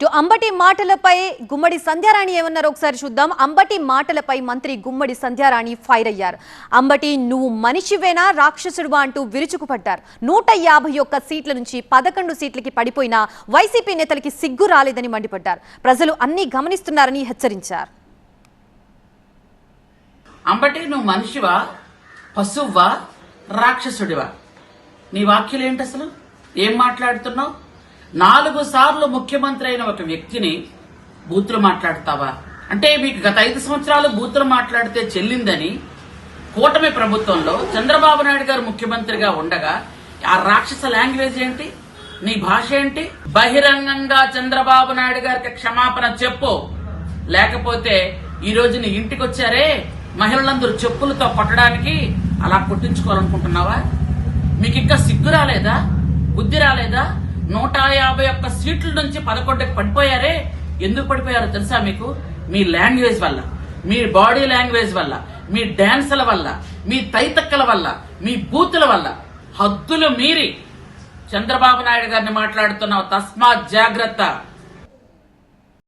అంబటి మాటలపై గుమ్మడి సంధ్యారాణి ఏమన్నారో ఒకసారి చూద్దాం. అంబటి మాటలపై మంత్రి గుమ్మడి సంధ్యారాణి ఫైర్ అయ్యారు. అంబటి నువ్వు మనిషివేనా రాక్షసుడువా అంటూ విరుచుకుపడ్డారు. 151 సీట్ల నుంచి 11 సీట్లకి పడిపోయిన వైసీపీ నేతలకి సిగ్గు రాలేదని మండిపడ్డారు. ప్రజలు అన్ని గమనిస్తున్నారని హెచ్చరించారు. అంబటి నువ్వు మనిషివా పశువా రాక్షసుడివా? నీ వాక్యాలు ఏంటి? అసలు ఏం మాట్లాడుతున్నావు? 4 సార్లు ముఖ్యమంత్రి అయిన ఒక వ్యక్తిని బూతులు మాట్లాడతావా? అంటే మీకు గత 5 సంవత్సరాలు బూతులు మాట్లాడితే చెల్లిందని కూటమి ప్రభుత్వంలో చంద్రబాబు నాయుడు గారు ముఖ్యమంత్రిగా ఉండగా ఆ రాక్షస లాంగ్వేజ్ ఏంటి? నీ భాష ఏంటి? బహిరంగంగా చంద్రబాబు నాయుడు గారికి క్షమాపణ చెప్పు, లేకపోతే ఈ రోజు నీ ఇంటికి వచ్చారే మహిళలందరూ చెప్పులతో కొట్టడానికి అలా కొట్టించుకోవాలనుకుంటున్నావా? మీకు ఇంకా సిగ్గు రాలేదా? బుద్ధి రాలేదా? 151 సీట్ల నుంచి 11కి పడిపోయారే. ఎందుకు పడిపోయారో తెలుసా మీకు? మీ లాంగ్వేజ్ వల్ల, మీ బాడీ లాంగ్వేజ్ వల్ల, మీ డాన్సుల వల్ల, మీ తైతక్కల వల్ల, మీ బూతుల వల్ల. హద్దులు మీరి చంద్రబాబు నాయుడు గారిని మాట్లాడుతున్నావు. తస్మాత్ జాగ్రత్త.